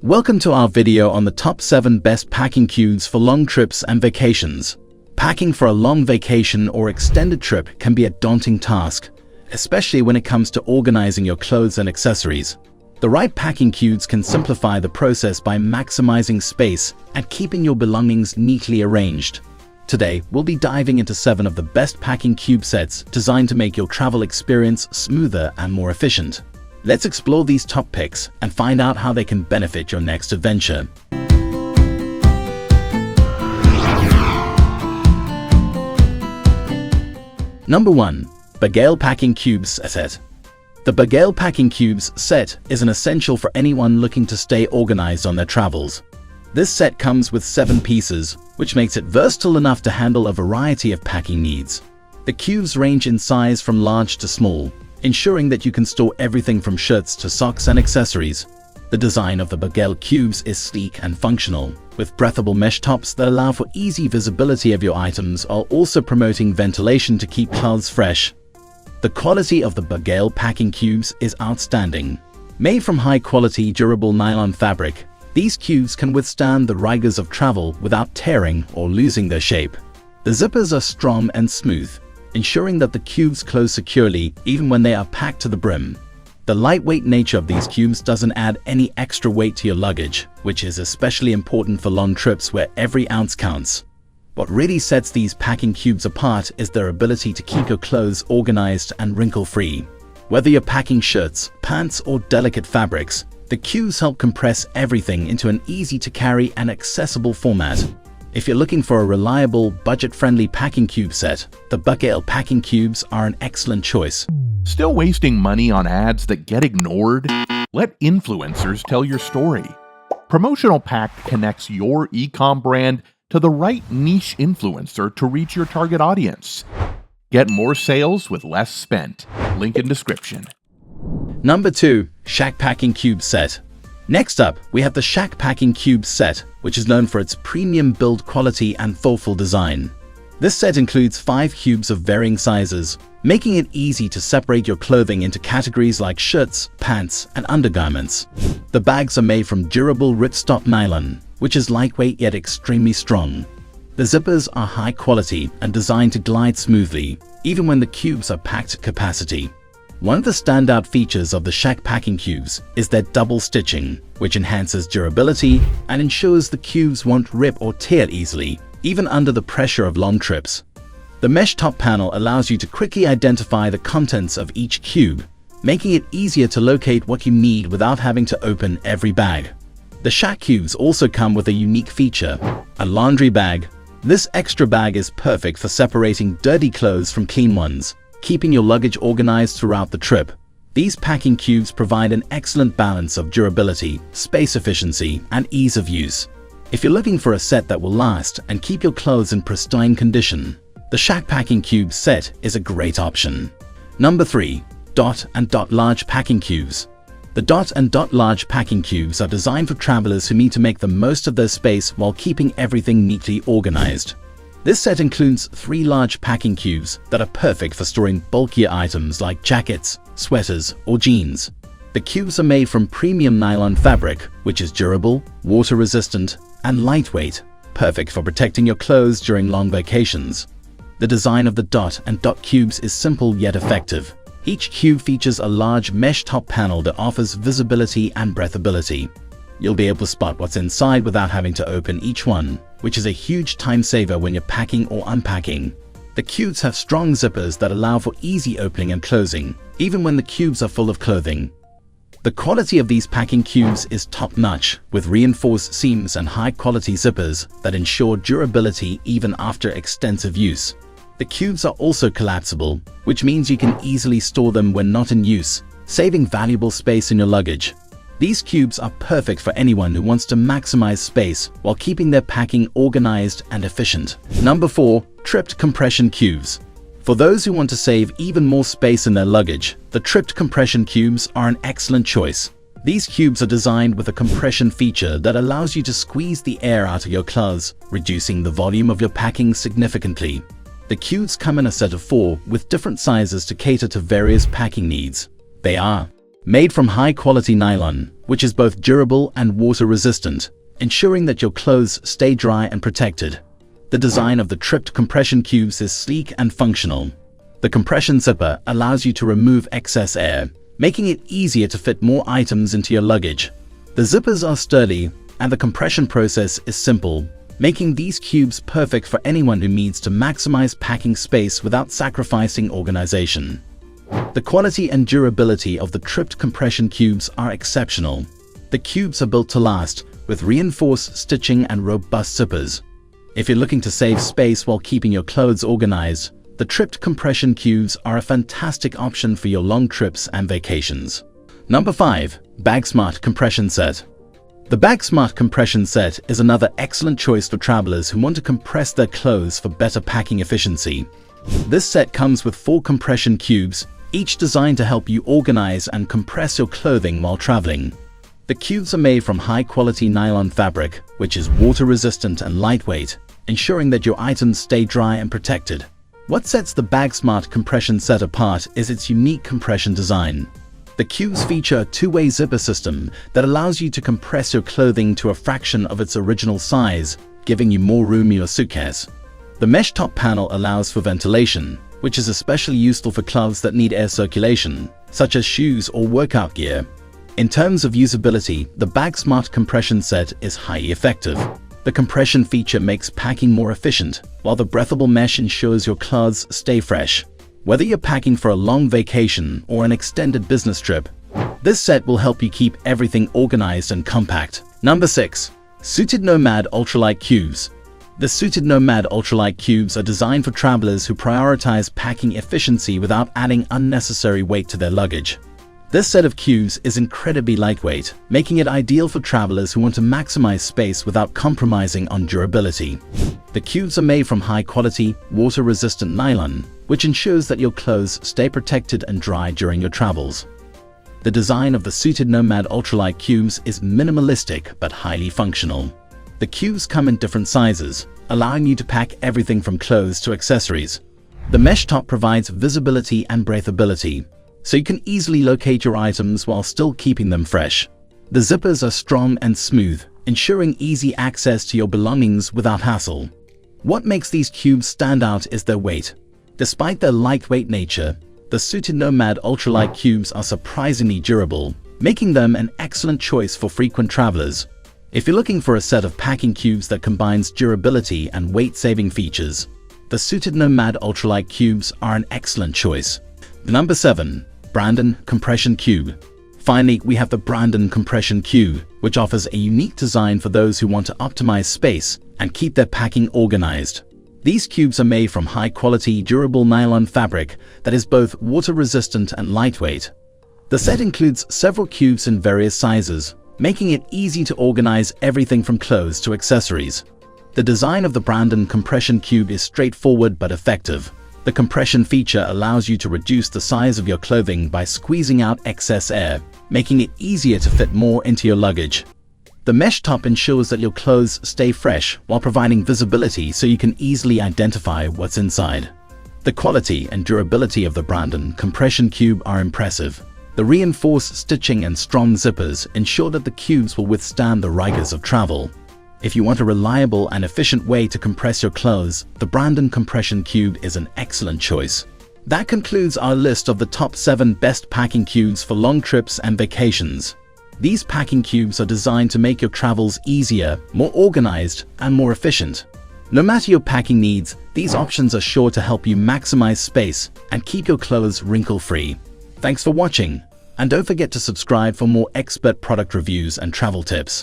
Welcome to our video on the top 7 best packing cubes for long trips and vacations. Packing for a long vacation or extended trip can be a daunting task, especially when it comes to organizing your clothes and accessories. The right packing cubes can simplify the process by maximizing space and keeping your belongings neatly arranged. Today, we'll be diving into 7 of the best packing cube sets designed to make your travel experience smoother and more efficient. Let's explore these top picks and find out how they can benefit your next adventure. Number 1. Bagail Packing Cubes Set. The Bagail Packing Cubes set is an essential for anyone looking to stay organized on their travels. This set comes with 7 pieces, which makes it versatile enough to handle a variety of packing needs. The cubes range in size from large to small, ensuring that you can store everything from shirts to socks and accessories. The design of the Bagail cubes is sleek and functional, with breathable mesh tops that allow for easy visibility of your items while also promoting ventilation to keep clothes fresh. The quality of the Bagail packing cubes is outstanding. Made from high-quality, durable nylon fabric, these cubes can withstand the rigors of travel without tearing or losing their shape. The zippers are strong and smooth, ensuring that the cubes close securely even when they are packed to the brim. The lightweight nature of these cubes doesn't add any extra weight to your luggage, which is especially important for long trips where every ounce counts. What really sets these packing cubes apart is their ability to keep your clothes organized and wrinkle-free. Whether you're packing shirts, pants, or delicate fabrics, the cubes help compress everything into an easy-to-carry and accessible format. If you're looking for a reliable, budget-friendly packing cube set, the Bagail packing cubes are an excellent choice. Still wasting money on ads that get ignored? Let influencers tell your story. Promotional Pack connects your e-com brand to the right niche influencer to reach your target audience. Get more sales with less spent. Link in description. Number 2. Shacke Packing Cube Set. Next up, we have the Shacke Packing Cube Set, which is known for its premium build quality and thoughtful design. This set includes 5 cubes of varying sizes, making it easy to separate your clothing into categories like shirts, pants, and undergarments. The bags are made from durable ripstop nylon, which is lightweight yet extremely strong. The zippers are high quality and designed to glide smoothly, even when the cubes are packed to capacity. One of the standout features of the Shacke packing cubes is their double stitching, which enhances durability and ensures the cubes won't rip or tear easily, even under the pressure of long trips. The mesh top panel allows you to quickly identify the contents of each cube, making it easier to locate what you need without having to open every bag. The Shacke cubes also come with a unique feature, a laundry bag. This extra bag is perfect for separating dirty clothes from clean ones, keeping your luggage organized throughout the trip. These packing cubes provide an excellent balance of durability, space efficiency, and ease of use. If you're looking for a set that will last and keep your clothes in pristine condition, the Shacke Packing Cube set is a great option. Number 3. Dot&Dot Large Packing Cubes. The Dot&Dot Large Packing Cubes are designed for travelers who need to make the most of their space while keeping everything neatly organized. This set includes 3 large packing cubes that are perfect for storing bulkier items like jackets, sweaters, or jeans. The cubes are made from premium nylon fabric, which is durable, water-resistant, and lightweight, perfect for protecting your clothes during long vacations. The design of the Dot&Dot cubes is simple yet effective. Each cube features a large mesh top panel that offers visibility and breathability. You'll be able to spot what's inside without having to open each one, which is a huge time saver when you're packing or unpacking. The cubes have strong zippers that allow for easy opening and closing, even when the cubes are full of clothing. The quality of these packing cubes is top-notch, with reinforced seams and high-quality zippers that ensure durability even after extensive use. The cubes are also collapsible, which means you can easily store them when not in use, saving valuable space in your luggage. These cubes are perfect for anyone who wants to maximize space while keeping their packing organized and efficient. Number 4. Tripped Compression Cubes. For those who want to save even more space in their luggage, the tripped compression cubes are an excellent choice. These cubes are designed with a compression feature that allows you to squeeze the air out of your clothes, reducing the volume of your packing significantly. The cubes come in a set of 4 with different sizes to cater to various packing needs. They are Made from high-quality nylon, which is both durable and water-resistant, ensuring that your clothes stay dry and protected. The design of the tripped compression cubes is sleek and functional. The compression zipper allows you to remove excess air, making it easier to fit more items into your luggage. The zippers are sturdy, and the compression process is simple, making these cubes perfect for anyone who needs to maximize packing space without sacrificing organization. The quality and durability of the tripped compression cubes are exceptional. The cubes are built to last, with reinforced stitching and robust zippers. If you're looking to save space while keeping your clothes organized, the tripped compression cubes are a fantastic option for your long trips and vacations. Number 5. Bagsmart Compression Set. The Bagsmart Compression Set is another excellent choice for travelers who want to compress their clothes for better packing efficiency. This set comes with 4 compression cubes, each designed to help you organize and compress your clothing while traveling. The cubes are made from high-quality nylon fabric, which is water-resistant and lightweight, ensuring that your items stay dry and protected. What sets the Bagsmart Compression Set apart is its unique compression design. The cubes feature a two-way zipper system that allows you to compress your clothing to a fraction of its original size, giving you more room in your suitcase. The mesh top panel allows for ventilation, which is especially useful for clothes that need air circulation, such as shoes or workout gear. In terms of usability, the Bagsmart Compression Set is highly effective. The compression feature makes packing more efficient, while the breathable mesh ensures your clothes stay fresh. Whether you're packing for a long vacation or an extended business trip, this set will help you keep everything organized and compact. Number 6. SuitedNomad Ultralight Cubes. The SuitedNomad Ultralight Cubes are designed for travelers who prioritize packing efficiency without adding unnecessary weight to their luggage. This set of cubes is incredibly lightweight, making it ideal for travelers who want to maximize space without compromising on durability. The cubes are made from high-quality, water-resistant nylon, which ensures that your clothes stay protected and dry during your travels. The design of the SuitedNomad Ultralight Cubes is minimalistic but highly functional. The cubes come in different sizes, allowing you to pack everything from clothes to accessories. The mesh top provides visibility and breathability, so you can easily locate your items while still keeping them fresh. The zippers are strong and smooth, ensuring easy access to your belongings without hassle. What makes these cubes stand out is their weight. Despite their lightweight nature, the SuitedNomad Ultralight Cubes are surprisingly durable, making them an excellent choice for frequent travelers. If you're looking for a set of packing cubes that combines durability and weight-saving features, the SuitedNomad Ultralight Cubes are an excellent choice. Number 7. Branden Compression Cube. Finally, we have the Branden Compression Cube, which offers a unique design for those who want to optimize space and keep their packing organized. These cubes are made from high-quality, durable nylon fabric that is both water-resistant and lightweight. The set includes several cubes in various sizes, making it easy to organize everything from clothes to accessories. The design of the Branden Compression Cube is straightforward but effective. The compression feature allows you to reduce the size of your clothing by squeezing out excess air, making it easier to fit more into your luggage. The mesh top ensures that your clothes stay fresh while providing visibility so you can easily identify what's inside. The quality and durability of the Branden Compression Cube are impressive. The reinforced stitching and strong zippers ensure that the cubes will withstand the rigors of travel. If you want a reliable and efficient way to compress your clothes, the Branden Compression Cube is an excellent choice. That concludes our list of the top 7 best packing cubes for long trips and vacations. These packing cubes are designed to make your travels easier, more organized, and more efficient. No matter your packing needs, these options are sure to help you maximize space and keep your clothes wrinkle-free. Thanks for watching, and don't forget to subscribe for more expert product reviews and travel tips.